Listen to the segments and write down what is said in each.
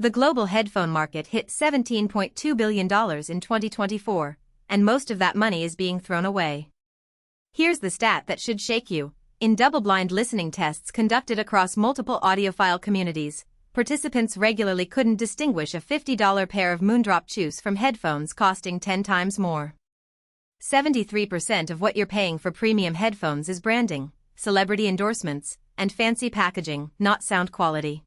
The global headphone market hit $17.2 billion in 2024, and most of that money is being thrown away. Here's the stat that should shake you. In double-blind listening tests conducted across multiple audiophile communities, participants regularly couldn't distinguish a $50 pair of Moondrop Chews from headphones costing 10 times more. 73% of what you're paying for premium headphones is branding, celebrity endorsements, and fancy packaging, not sound quality.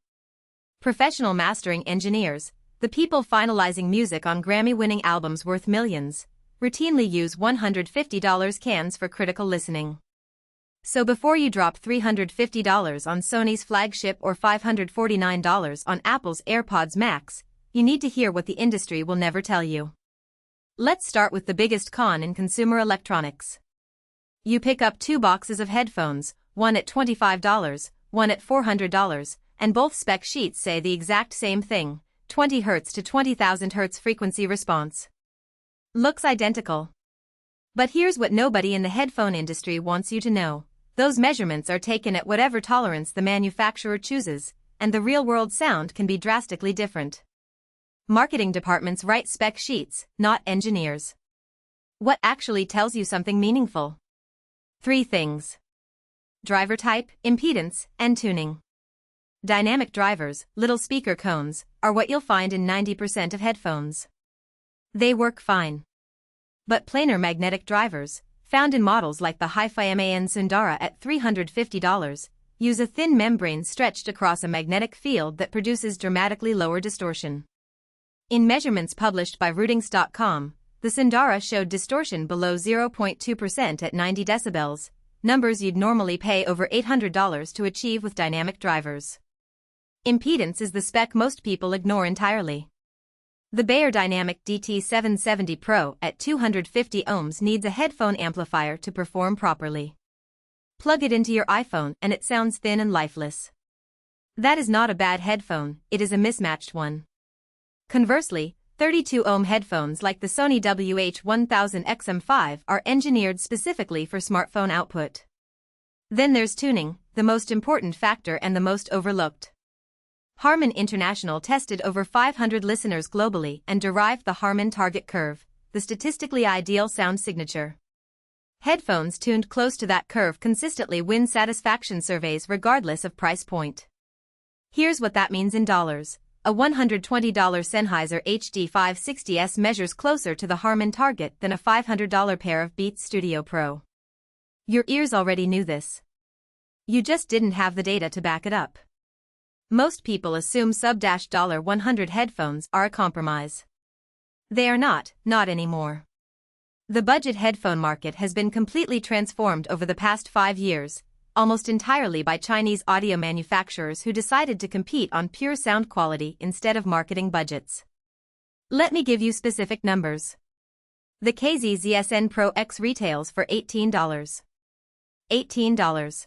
Professional mastering engineers, the people finalizing music on Grammy-winning albums worth millions, routinely use $150 cans for critical listening. So before you drop $350 on Sony's flagship or $549 on Apple's AirPods Max, you need to hear what the industry will never tell you. Let's start with the biggest con in consumer electronics. You pick up 2 boxes of headphones, one at $25, one at $400, and both spec sheets say the exact same thing, 20 Hz to 20,000 Hz frequency response. Looks identical. But here's what nobody in the headphone industry wants you to know. Those measurements are taken at whatever tolerance the manufacturer chooses, and the real-world sound can be drastically different. Marketing departments write spec sheets, not engineers. What actually tells you something meaningful? 3 things. Driver type, impedance, and tuning. Dynamic drivers, little speaker cones, are what you'll find in 90% of headphones. They work fine. But planar magnetic drivers, found in models like the Hi-Fi MAN Sundara at $350, use a thin membrane stretched across a magnetic field that produces dramatically lower distortion. In measurements published by Rootings.com, the Sundara showed distortion below 0.2% at 90 decibels, numbers you'd normally pay over $800 to achieve with dynamic drivers. Impedance is the spec most people ignore entirely. The Bayer Dynamic DT770 Pro at 250 ohms needs a headphone amplifier to perform properly. Plug it into your iPhone and it sounds thin and lifeless. That is not a bad headphone, it is a mismatched one. Conversely, 32-ohm headphones like the Sony WH-1000XM5 are engineered specifically for smartphone output. Then there's tuning, the most important factor and the most overlooked. Harman International tested over 500 listeners globally and derived the Harman target curve, the statistically ideal sound signature. Headphones tuned close to that curve consistently win satisfaction surveys regardless of price point. Here's what that means in dollars. A $120 Sennheiser HD560S measures closer to the Harman target than a $500 pair of Beats Studio Pro. Your ears already knew this. You just didn't have the data to back it up. Most people assume sub-$100 headphones are a compromise. They are not anymore. The budget headphone market has been completely transformed over the past 5 years, almost entirely by Chinese audio manufacturers who decided to compete on pure sound quality instead of marketing budgets. Let me give you specific numbers. The KZ-ZSN Pro X retails for $18. $18.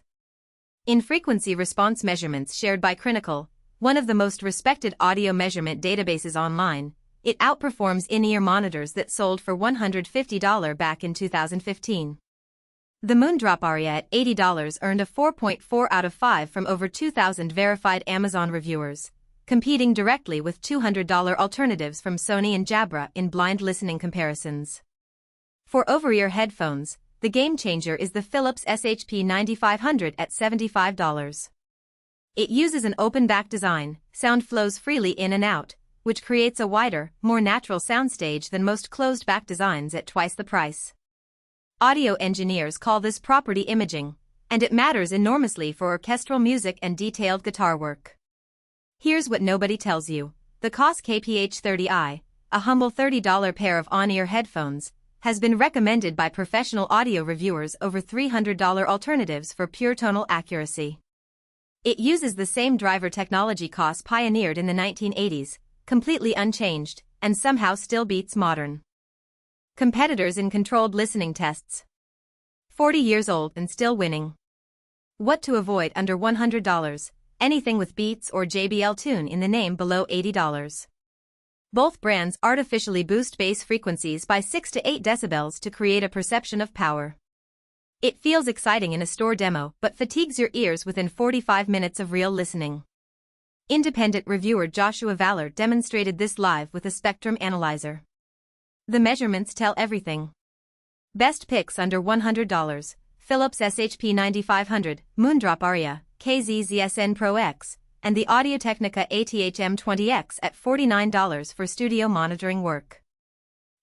In frequency response measurements shared by Critical, one of the most respected audio measurement databases online, it outperforms in-ear monitors that sold for $150 back in 2015. The Moondrop Aria at $80 earned a 4.4 out of 5 from over 2,000 verified Amazon reviewers, competing directly with $200 alternatives from Sony and Jabra in blind listening comparisons. For over-ear headphones, the game changer is the Philips SHP 9500 at $75. It uses an open back design, sound flows freely in and out, which creates a wider, more natural soundstage than most closed back designs at twice the price. Audio engineers call this property imaging, and it matters enormously for orchestral music and detailed guitar work. Here's what nobody tells you. The KOS KPH30i, a humble $30 pair of on-ear headphones, has been recommended by professional audio reviewers over $300 alternatives for pure tonal accuracy. It uses the same driver technology KOS pioneered in the 1980s, completely unchanged, and somehow still beats modern competitors in controlled listening tests. 40 years old and still winning. What to avoid under $100, anything with Beats or JBL Tune in the name below $80. Both brands artificially boost bass frequencies by 6 to 8 decibels to create a perception of power. It feels exciting in a store demo but fatigues your ears within 45 minutes of real listening. Independent reviewer Joshua Valler demonstrated this live with a spectrum analyzer. The measurements tell everything. Best picks under $100, Philips SHP 9500, Moondrop Aria, KZZSN Pro X, and the Audio-Technica ATH-M 20X at $49 for studio monitoring work.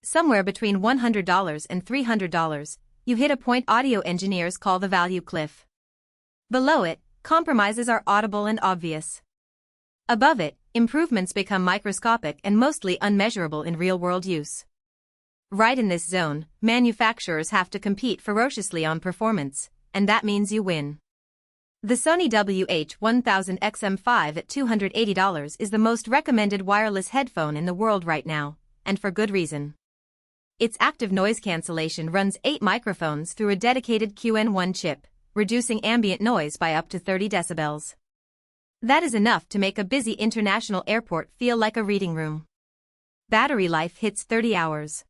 Somewhere between $100 and $300, you hit a point audio engineers call the value cliff. Below it, compromises are audible and obvious. Above it, improvements become microscopic and mostly unmeasurable in real-world use. Right in this zone, manufacturers have to compete ferociously on performance, and that means you win. The Sony WH-1000XM5 at $280 is the most recommended wireless headphone in the world right now, and for good reason. Its active noise cancellation runs 8 microphones through a dedicated QN1 chip, reducing ambient noise by up to 30 decibels. That is enough to make a busy international airport feel like a reading room. Battery life hits 30 hours.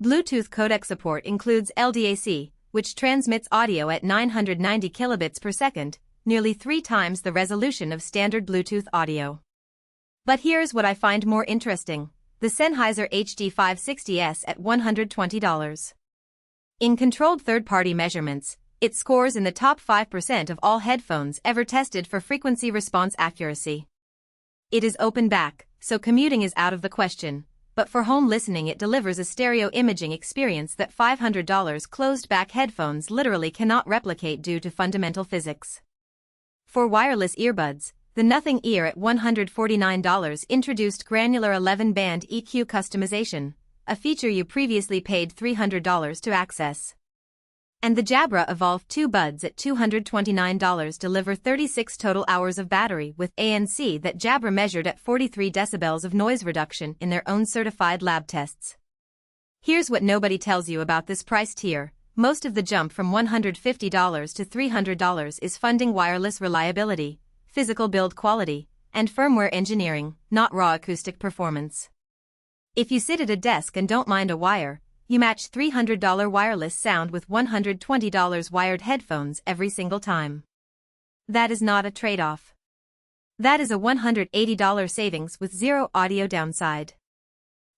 Bluetooth codec support includes LDAC, which transmits audio at 990 kilobits per second, nearly 3 times the resolution of standard Bluetooth audio. But here's what I find more interesting: the Sennheiser HD560S at $120. In controlled third-party measurements, it scores in the top 5% of all headphones ever tested for frequency response accuracy. It is open back, so commuting is out of the question, but for home listening it delivers a stereo imaging experience that $500 closed-back headphones literally cannot replicate due to fundamental physics. For wireless earbuds, the Nothing Ear at $149 introduced granular 11-band EQ customization, a feature you previously paid $300 to access. And the Jabra Evolve 2 buds at $229 deliver 36 total hours of battery with ANC that Jabra measured at 43 decibels of noise reduction in their own certified lab tests. Here's what nobody tells you about this price tier: most of the jump from $150 to $300 is funding wireless reliability, physical build quality, and firmware engineering, not raw acoustic performance. If you sit at a desk and don't mind a wire, you match $300 wireless sound with $120 wired headphones every single time. That is not a trade-off. That is a $180 savings with zero audio downside.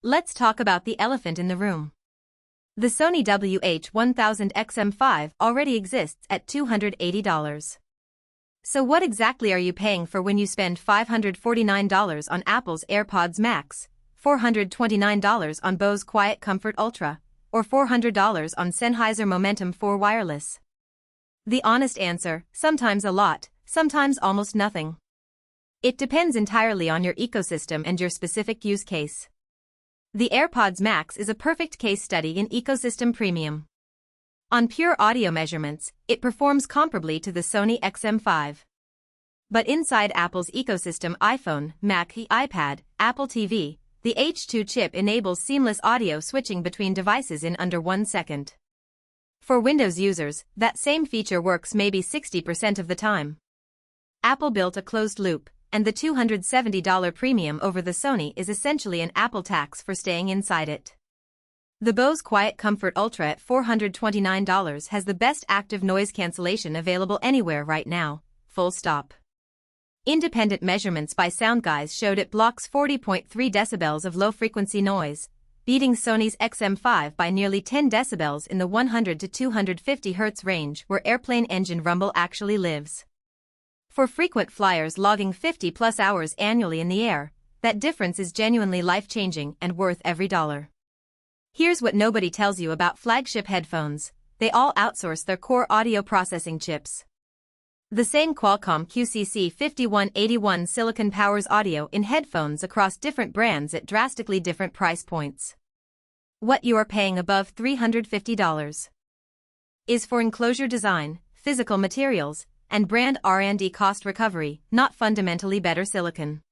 Let's talk about the elephant in the room. The Sony WH-1000XM5 already exists at $280. So what exactly are you paying for when you spend $549 on Apple's AirPods Max, $429 on Bose Quiet Comfort Ultra, or $400 on Sennheiser Momentum 4 Wireless? The honest answer: sometimes a lot, sometimes almost nothing. It depends entirely on your ecosystem and your specific use case. The AirPods Max is a perfect case study in ecosystem premium. On pure audio measurements, it performs comparably to the Sony XM5. But inside Apple's ecosystem, iPhone, Mac, iPad, Apple TV, the H2 chip enables seamless audio switching between devices in under 1 second. For Windows users, that same feature works maybe 60% of the time. Apple built a closed loop, and the $270 premium over the Sony is essentially an Apple tax for staying inside it. The Bose Quiet Comfort Ultra at $429 has the best active noise cancellation available anywhere right now, full stop. Independent measurements by SoundGuys showed it blocks 40.3 decibels of low-frequency noise, beating Sony's XM5 by nearly 10 decibels in the 100 to 250 Hz range where airplane engine rumble actually lives. For frequent flyers logging 50-plus hours annually in the air, that difference is genuinely life-changing and worth every dollar. Here's what nobody tells you about flagship headphones: they all outsource their core audio processing chips. The same Qualcomm QCC5181 silicon powers audio in headphones across different brands at drastically different price points. What you are paying above $350 is for enclosure design, physical materials, and brand R&D cost recovery, not fundamentally better silicon.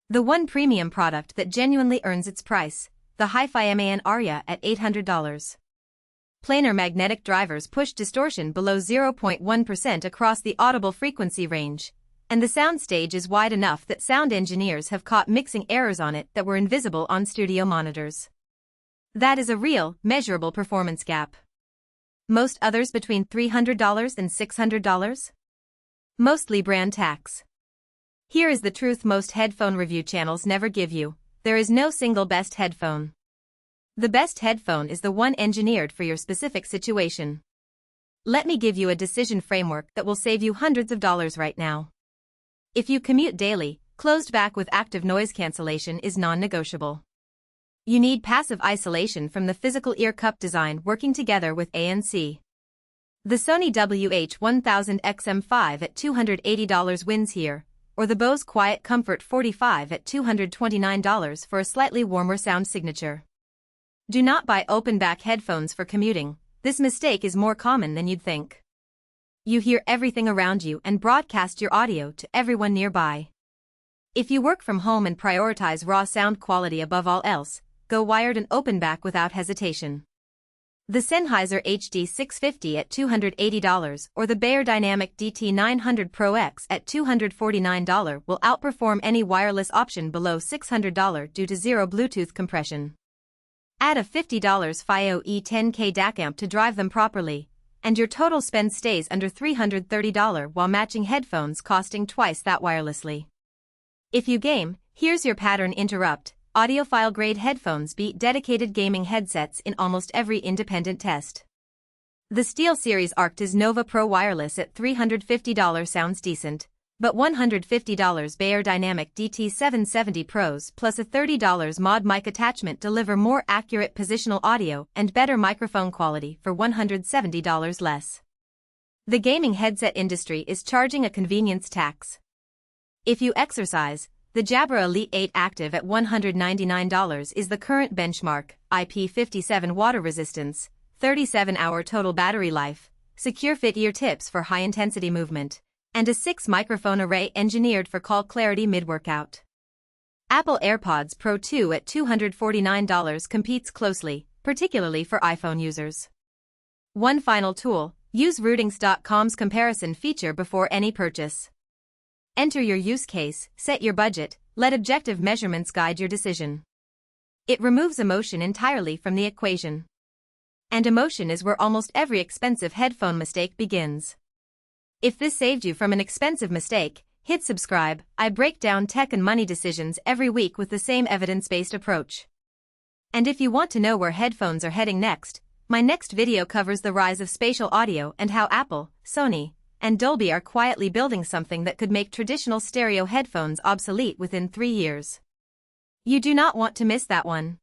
The one premium product that genuinely earns its price: the Hi-Fi MAN Aria at $800. Planar magnetic drivers push distortion below 0.1% across the audible frequency range, and the soundstage is wide enough that sound engineers have caught mixing errors on it that were invisible on studio monitors. That is a real, measurable performance gap. Most others between $300 and $600? Mostly brand tax. Here is the truth most headphone review channels never give you: there is no single best headphone. The best headphone is the one engineered for your specific situation. Let me give you a decision framework that will save you hundreds of dollars right now. If you commute daily, closed back with active noise cancellation is non-negotiable. You need passive isolation from the physical ear cup design working together with ANC. The Sony WH-1000XM5 at $280 wins here, or the Bose Quiet Comfort 45 at $229 for a slightly warmer sound signature. Do not buy open-back headphones for commuting. This mistake is more common than you'd think. You hear everything around you and broadcast your audio to everyone nearby. If you work from home and prioritize raw sound quality above all else, go wired and open back without hesitation. The Sennheiser HD650 at $280 or the Beyerdynamic DT900 Pro X at $249 will outperform any wireless option below $600 due to zero Bluetooth compression. Add a $50 FiO E10K DAC amp to drive them properly, and your total spend stays under $330 while matching headphones costing twice that wirelessly. If you game, here's your pattern interrupt: audiophile-grade headphones beat dedicated gaming headsets in almost every independent test. The SteelSeries Arctis Nova Pro Wireless at $350 sounds decent, but $150 Beyerdynamic DT770 Pros plus a $30 mod mic attachment deliver more accurate positional audio and better microphone quality for $170 less. The gaming headset industry is charging a convenience tax. If you exercise, the Jabra Elite 8 Active at $199 is the current benchmark: IP57 water resistance, 37-hour total battery life, secure fit ear tips for high-intensity movement, and a 6-microphone array engineered for call clarity mid-workout. Apple AirPods Pro 2 at $249 competes closely, particularly for iPhone users. One final tool: use Rootings.com's comparison feature before any purchase. Enter your use case, set your budget, let objective measurements guide your decision. It removes emotion entirely from the equation. And emotion is where almost every expensive headphone mistake begins. If this saved you from an expensive mistake, hit subscribe. I break down tech and money decisions every week with the same evidence-based approach. And if you want to know where headphones are heading next, my next video covers the rise of spatial audio and how Apple, Sony, and Dolby are quietly building something that could make traditional stereo headphones obsolete within 3 years. You do not want to miss that one.